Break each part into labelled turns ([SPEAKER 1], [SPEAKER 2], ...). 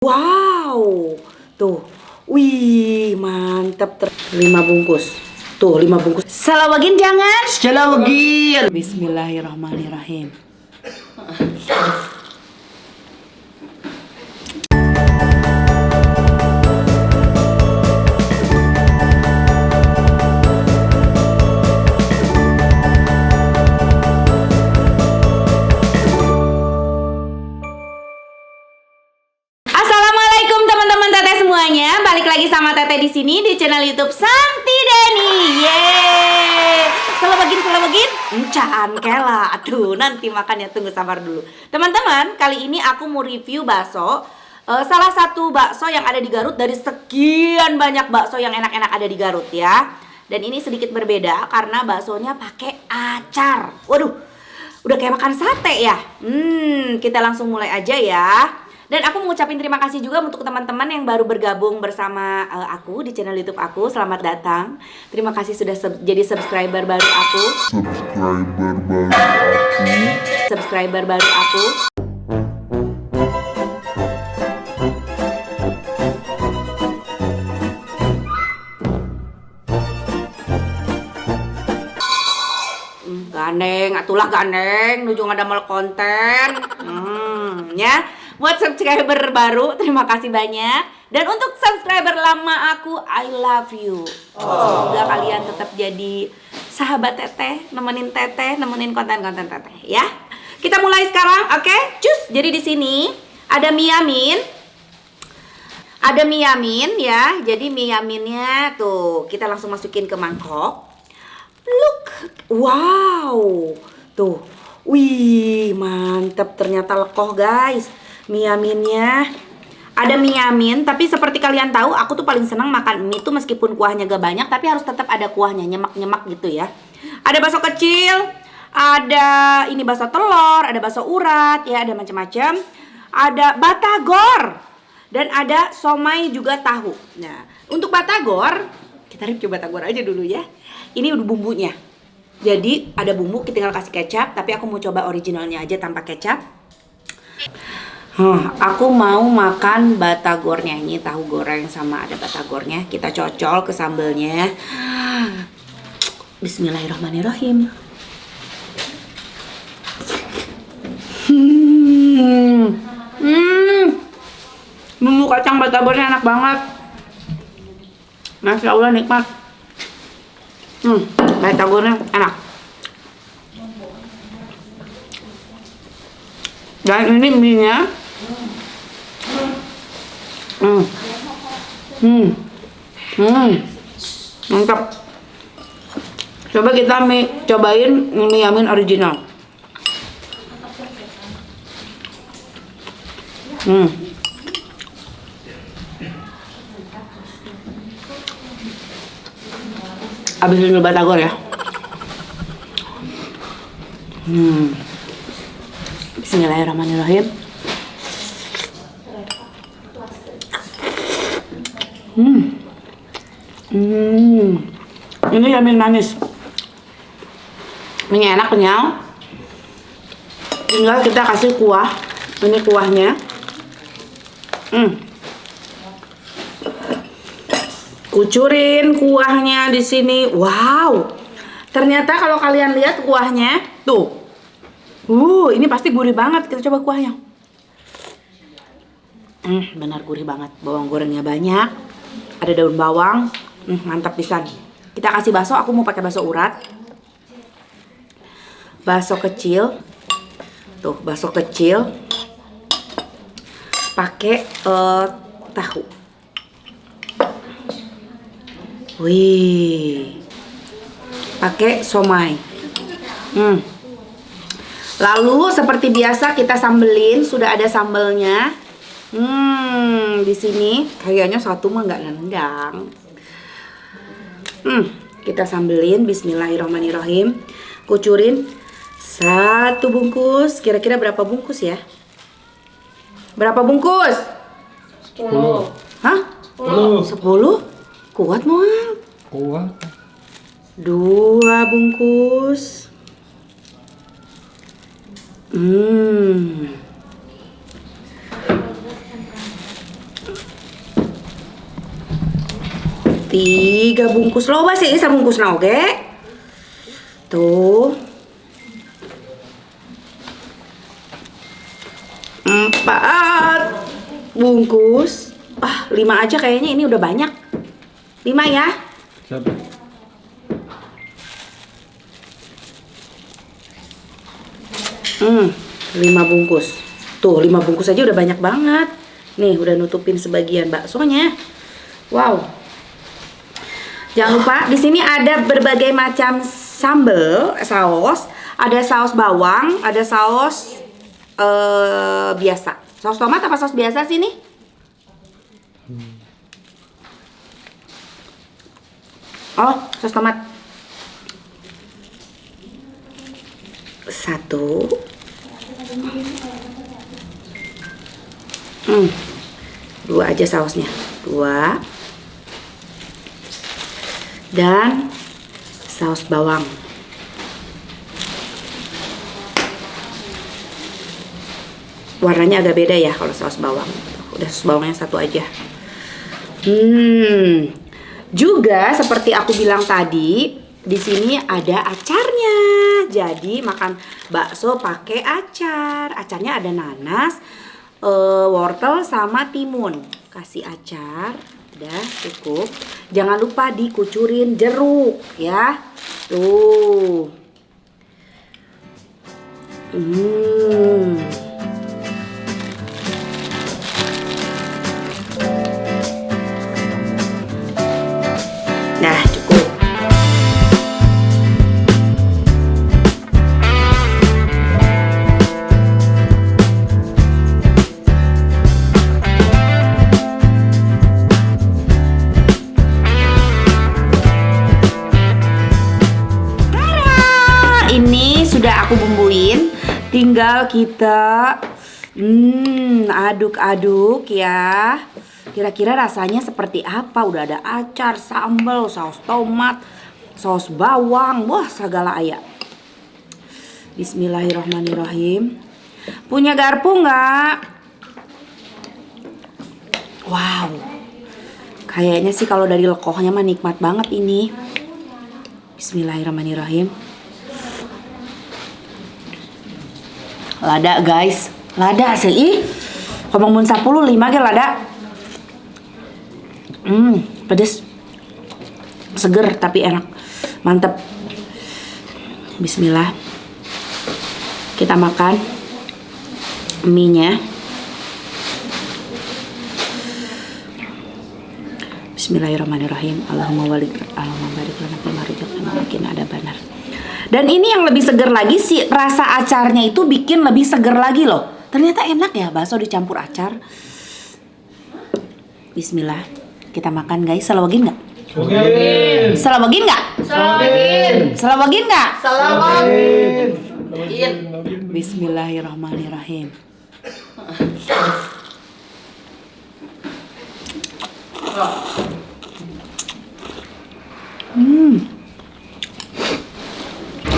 [SPEAKER 1] Wow, tuh, wih mantap 5 bungkus, tuh 5 bungkus. Salah bagian jangan.
[SPEAKER 2] Salah bagian.
[SPEAKER 1] Bismillahirrahmanirrahim. Assalamualaikum teman-teman teteh semuanya, balik lagi sama teteh di sini di channel YouTube Santi Deni. Yeay, salah bagin, encan kela. Aduh, nanti makannya tunggu sabar dulu. Teman-teman, kali ini aku mau review bakso. Salah satu bakso yang ada di Garut dari sekian banyak bakso yang enak-enak ada di Garut ya. Dan ini sedikit berbeda karena baksonya pakai acar. Waduh, udah kayak makan sate ya. Kita langsung mulai aja ya. Dan aku mau ngucapin terima kasih juga untuk teman-teman yang baru bergabung bersama aku di channel YouTube aku. Selamat datang. Terima kasih sudah jadi subscriber baru aku. Subscriber baru aku. Gandeng, atulah gandeng, nuju ngadamel konten. Ya. Buat subscriber baru, terima kasih banyak. Dan untuk subscriber lama aku, I love you. Semoga kalian tetap jadi sahabat teteh, nemenin konten-konten teteh ya. Kita mulai sekarang, oke? Cus. Jadi di sini ada mie yamin. Ada mie yamin ya. Jadi mie yaminnya tuh kita langsung masukin ke mangkok. Look. Wow. Tuh. Wih, mantap, ternyata lekoh, guys. Mie yaminnya. Ada mie yamin, tapi seperti kalian tahu, aku tuh paling senang makan mie tuh meskipun kuahnya gak banyak, tapi harus tetap ada kuahnya, nyemak-nyemak gitu ya. Ada bakso kecil, ada ini bakso telur, ada bakso urat, ya ada macam-macam. Ada batagor dan ada somai juga tahu. Nah, untuk batagor, kita review batagor aja dulu ya. Ini udah bumbunya. Jadi ada bumbu, kita tinggal kasih kecap, tapi aku mau coba originalnya aja tanpa kecap. Aku mau makan batagornya, ini tahu goreng sama ada batagornya. Kita cocol ke sambelnya. Bismillahirrahmanirrahim. Bumbu kacang batagornya enak banget. Masya Allah, nikmat. Batagornya enak. Dan ini mie-nya mantap. Coba kita cobain mie yamin original. Abis ini batagor ya. Bismillahirrahmanirrahim. Ini yamin manis. Ini enak, kenyal. Tinggal kita kasih kuah. Ini kuahnya. Kucurin kuahnya di sini. Wow. Ternyata kalau kalian lihat kuahnya, tuh. Ini pasti gurih banget. Kita coba kuahnya. Benar gurih banget. Bawang gorengnya banyak. Ada daun bawang. Mantap pisan. Kita kasih bakso. Aku mau pakai bakso urat. Bakso kecil. Tuh, bakso kecil. Pakai tahu. Wih. Pakai somai. Lalu seperti biasa kita sambelin, sudah ada sambelnya. Di sini kayaknya satu mah nggak nendang. Kita sambelin, bismillahirrahmanirrahim. Kucurin 1 bungkus. Kira-kira berapa bungkus ya? Berapa bungkus?
[SPEAKER 2] 10.
[SPEAKER 1] Hah? 10? Kuat Moal?
[SPEAKER 2] Kuat.
[SPEAKER 1] 2 bungkus. 3 bungkus loba sih isa bungkus na oke. Tuh. 4 bungkus. 5 aja kayaknya ini udah banyak. 5 ya.
[SPEAKER 3] Siapa?
[SPEAKER 1] Hmm, 5 bungkus. Tuh, 5 bungkus aja udah banyak banget. Nih, udah nutupin sebagian baksonya. Wow. Jangan lupa di sini ada berbagai macam sambal, saus. Ada saus bawang, ada saus biasa. Saus tomat apa saus biasa sih nih? Oh, saus tomat. 1. 2 aja sausnya. 2. Dan saus bawang. Warnanya agak beda ya kalau saus bawang. Udah saus bawangnya 1 aja. Juga seperti aku bilang tadi, di sini ada acarnya. Jadi makan bakso pakai acar. Acarnya ada nanas, wortel sama timun. Kasih acar, udah cukup. Jangan lupa dikucurin jeruk ya. Tuh. Nah, cukup. Ini sudah aku bumbuin, tinggal kita aduk-aduk ya. Kira-kira rasanya seperti apa? Udah ada acar, sambal, saus tomat, saus bawang, wah segala aya. Bismillahirrahmanirrahim. Punya garpu nggak? Wow, kayaknya sih kalau dari lekohnya mah nikmat banget ini. Bismillahirrahmanirrahim. Lada guys, lada sih. Ngomong mun 10 5 ge lada. Pedes. Seger tapi enak. Mantep. Bismillah. Kita makan mie-nya. Bismillahirrahmanirrahim. Allahumma barik lana fima razaqtana wa qina adzabannar. Dan ini yang lebih seger lagi sih, rasa acarnya itu bikin lebih seger lagi loh. Ternyata enak ya bakso dicampur acar. Bismillah. Kita makan guys. Salawagin nggak? Salawagin nggak? Salawagin nggak? Bismillahirrahmanirrahim.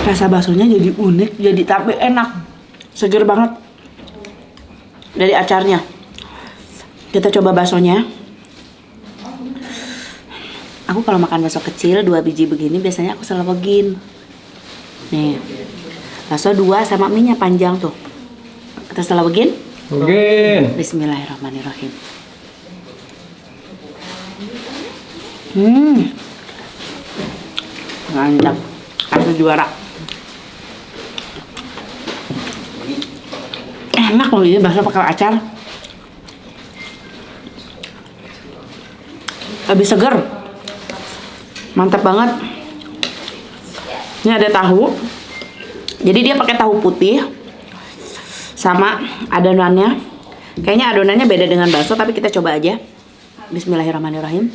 [SPEAKER 1] Rasa baksonya jadi unik, jadi tapi enak, seger banget dari acarnya. Kita coba baksonya. Aku kalau makan bakso kecil 2 biji begini biasanya aku selebegin. Nih, bakso 2 sama mie-nya panjang tuh. Kita selebegin.
[SPEAKER 3] Oke.
[SPEAKER 1] Bismillahirrahmanirrahim. Mantap. Aku juara. Enak loh ini bakso pakai acar. Lebih seger. Mantap banget. Ini ada tahu. Jadi dia pakai tahu putih sama adonannya. Kayaknya adonannya beda dengan bakso tapi kita coba aja. Bismillahirrahmanirrahim.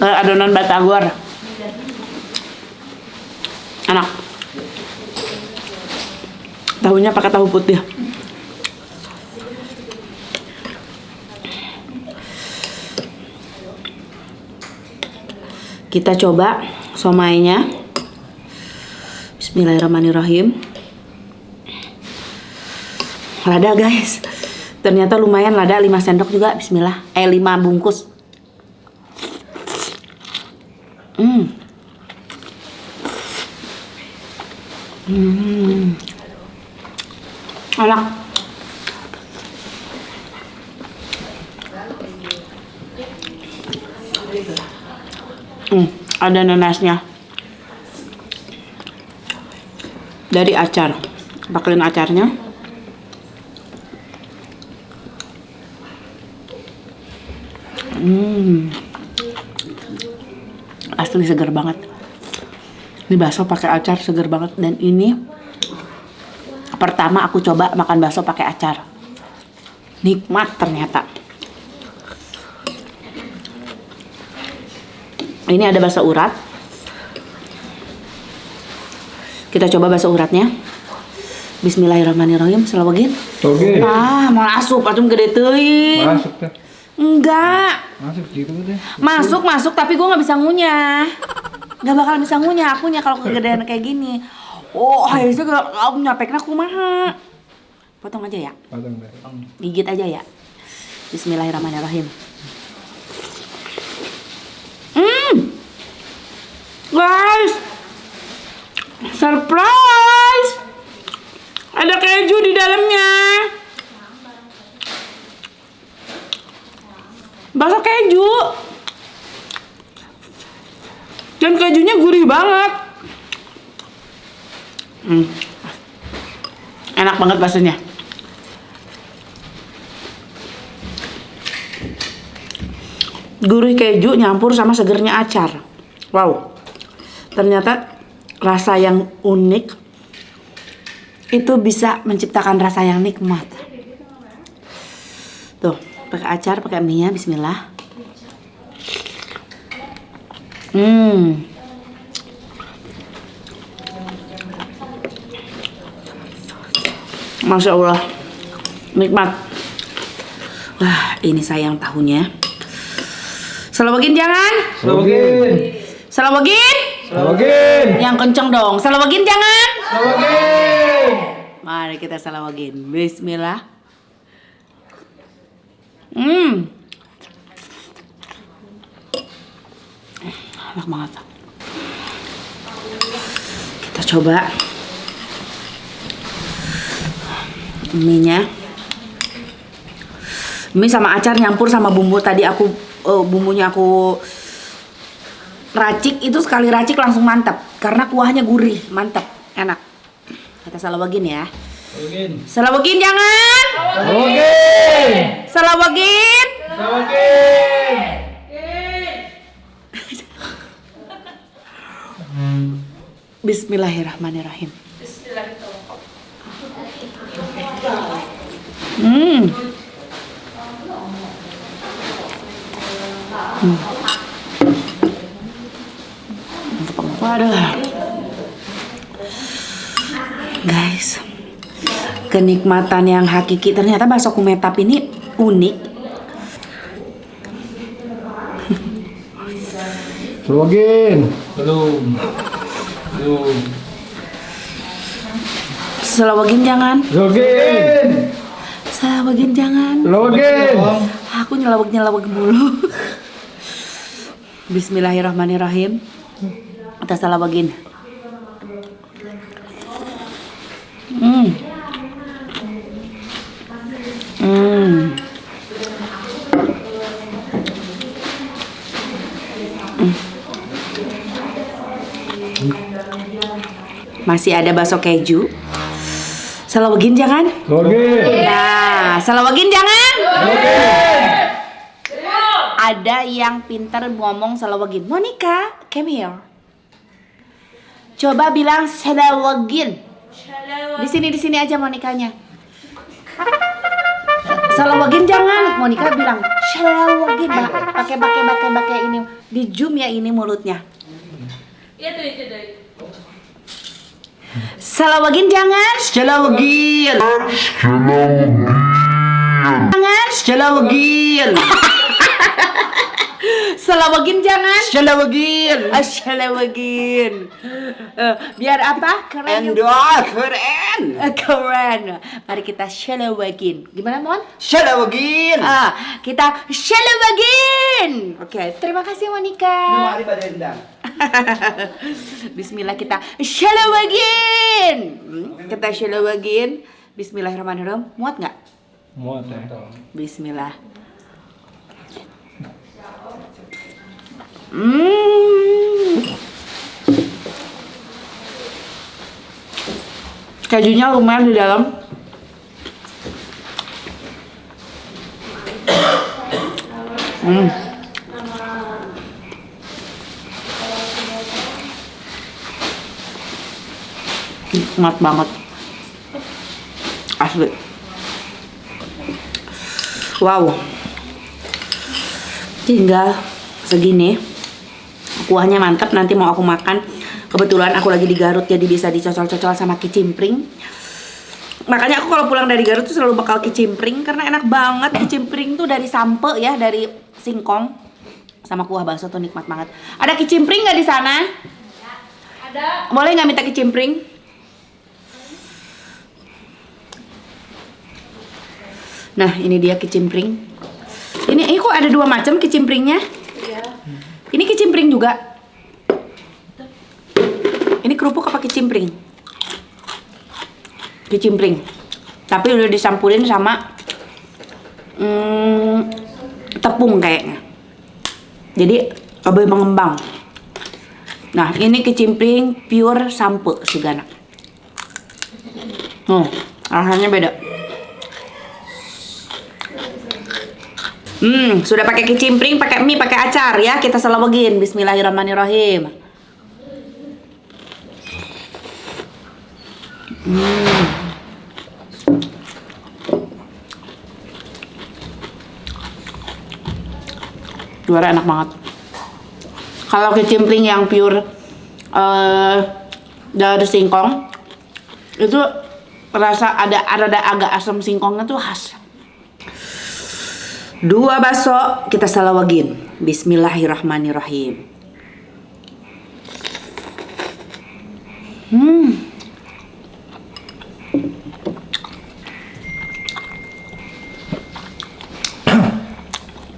[SPEAKER 1] Kayak adonan batagor. Enak. Tahunya pakai tahu putih. Kita coba somainya. Bismillahirrahmanirrahim. Lada guys. Ternyata lumayan lada, 5 sendok juga. Bismillah. 5 bungkus. Enak. Ada nanasnya. Dari acar. Pakein acarnya. Asli segar banget. Ini bakso pakai acar segar banget, dan ini pertama aku coba makan bakso pakai acar. Nikmat ternyata. Ini ada bakso urat. Kita coba bakso uratnya. Bismillahirrahmanirrahim. Selawagin.
[SPEAKER 3] Oke.
[SPEAKER 1] Mau asup, atuh gede teuing.
[SPEAKER 3] Masuk teh.
[SPEAKER 1] Enggak.
[SPEAKER 3] Masuk gitu deh.
[SPEAKER 1] Masuk, tapi gue nggak bisa ngunyah. Nggak bakal bisa ngunyah akunya kalau kegedean kayak gini. Oh, akhirnya kalau nyapeknya kumaha. Potong aja ya.
[SPEAKER 3] Potong deh.
[SPEAKER 1] Gigit aja ya. Bismillahirrahmanirrahim. Guys, surprise! Ada keju di dalamnya. Bakso keju. Dan kejunya gurih banget. Enak banget baksonya. Gurih keju nyampur sama segernya acar. Wow. Ternyata rasa yang unik itu bisa menciptakan rasa yang nikmat. Tuh, pakai acar, pakai mie-nya, bismillah. Masya Allah, nikmat. Wah, ini sayang tahunya. Selawagin jangan.
[SPEAKER 3] Selawagin.
[SPEAKER 1] Selawagin.
[SPEAKER 3] Selawagin.
[SPEAKER 1] Yang kenceng dong. Selawagin jangan.
[SPEAKER 3] Selawagin.
[SPEAKER 1] Mari kita selawagin. Bismillah. Enak banget. Kita coba mie-nya. Mie sama acar nyampur sama bumbu tadi aku bumbunya aku racik, itu sekali racik langsung mantap karena kuahnya gurih, mantap, enak. Kita selawagin ya.
[SPEAKER 3] Selawagin.
[SPEAKER 1] Selawagin jangan.
[SPEAKER 3] Selawagin.
[SPEAKER 1] Selawagin.
[SPEAKER 3] Selawagin.
[SPEAKER 1] Bismillahirrahmanirrahim. Waduh. Guys, kenikmatan yang hakiki. Ternyata bakso kumetap ini unik.
[SPEAKER 3] Selawagin. Belum.
[SPEAKER 1] Selawagin jangan.
[SPEAKER 3] Selawagin.
[SPEAKER 1] Selawagin jangan.
[SPEAKER 3] Selawagin.
[SPEAKER 1] Aku nyelawag mulu. Bismillahirrahmanirrahim. Kita selawagin. Masih ada bakso keju. Selawagin jangan.
[SPEAKER 3] Selawagin.
[SPEAKER 1] Nah, selawagin jangan.
[SPEAKER 3] Selawagin.
[SPEAKER 1] Ada yang pintar ngomong selawagin. Monica, come here. Coba bilang selawagin. Di sini aja Monikanya. Selawagin jangan. Monica bilang selawagin. Pakai ini. Di zoom ya ini mulutnya. Selawagin jangan.
[SPEAKER 2] Selawagin.
[SPEAKER 1] Jangan.
[SPEAKER 2] Selawagin.
[SPEAKER 1] Selawagin jangan.
[SPEAKER 2] Selawagin.
[SPEAKER 1] Selawagin. Biar apa? Keren.
[SPEAKER 2] Endor keren.
[SPEAKER 1] Keren. Mari kita selawagin. Gimana, Mon?
[SPEAKER 2] Selawagin.
[SPEAKER 1] Kita selawagin. Oke, terima kasih Monica.
[SPEAKER 2] Mari pada endang.
[SPEAKER 1] Bismillah kita selawagin. Kita selawagin. Bismillahirrahmanirrahim. Muat nggak?
[SPEAKER 3] Muat ya.
[SPEAKER 1] Bismillah. Kejunya lumayan di dalam. Nikmat banget. Asli. Wow. Tinggal segini. Kuahnya mantap, nanti mau aku makan. Kebetulan aku lagi di Garut jadi bisa dicocol-cocol sama kicimpring. Makanya aku kalau pulang dari Garut tuh selalu bakal kicimpring karena enak banget. Kicimpring tuh dari sampe ya, dari singkong sama kuah bakso tuh nikmat banget. Ada kicimpring nggak di sana? Ada. Boleh nggak minta kicimpring? Nah, ini dia kicimpring. Ini kok ada 2 macam kicimpringnya? Iya. Ini kicimpring juga. Ini kerupuk apa kicimpring? Kicimpring. Tapi udah disampurin sama tepung kayaknya. Jadi lebih mengembang. Nah, ini kicimpring pure sampe segana. Rasanya beda. Sudah pakai kicimpring, pakai mie, pakai acar ya. Kita selawagin. Bismillahirrahmanirrahim. Juara enak banget. Kalau kicimpring yang pure dari singkong itu rasa ada agak asam singkongnya tuh khas. 2 bakso kita selawagin. Bismillahirrahmanirrahim.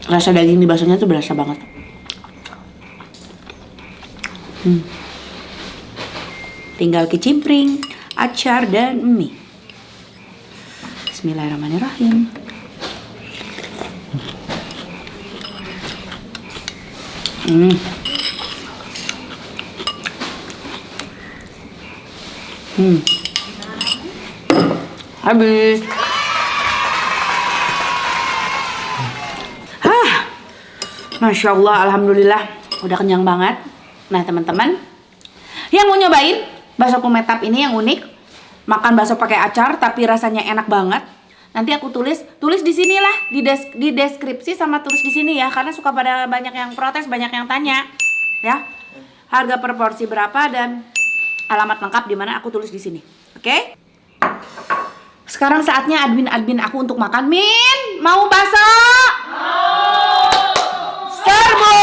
[SPEAKER 1] Rasa daging di baksonya tuh berasa banget. Tinggal kicimpring, acar, dan mie. Bismillahirrahmanirrahim. Habis. Masya Allah, alhamdulillah, udah kenyang banget. Nah teman-teman, yang mau nyobain bakso kumetap ini yang unik, makan bakso pakai acar tapi rasanya enak banget. Nanti aku tulis di sinilah di deskripsi sama tulis di sini ya, karena suka pada banyak yang protes, banyak yang tanya ya. Harga per porsi berapa dan alamat lengkap di mana aku tulis di sini. Oke? Sekarang saatnya admin aku untuk makan. Min, mau bakso? Serbu.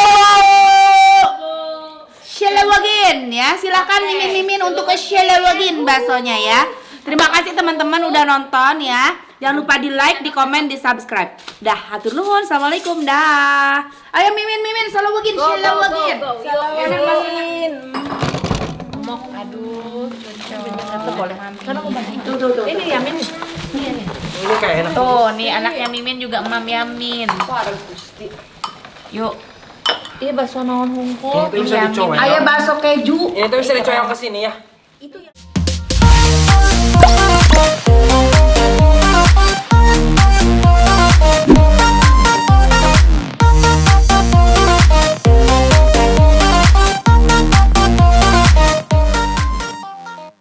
[SPEAKER 1] Selawagin ya. Silakan mimin untuk ke selawagin baksonya ya. Terima kasih teman-teman udah nonton ya. Jangan lupa di like, di komen, di subscribe. Dah, hatur nuhun. Assalamualaikum dah. Ayo mimin selawagin, selawagin.
[SPEAKER 4] Selawagin. Aduh, cocok. Boleh. Tuh. Ini Yamin.
[SPEAKER 2] Ini kayak enak.
[SPEAKER 4] Tuh, nih anaknya Mimin juga Mam Yamin. Yuk. Iya bakso naon hungkul.
[SPEAKER 2] Ini bisa dicoba.
[SPEAKER 1] Ayo bakso keju.
[SPEAKER 2] Ini tuh bisa dicoyok ke sini ya.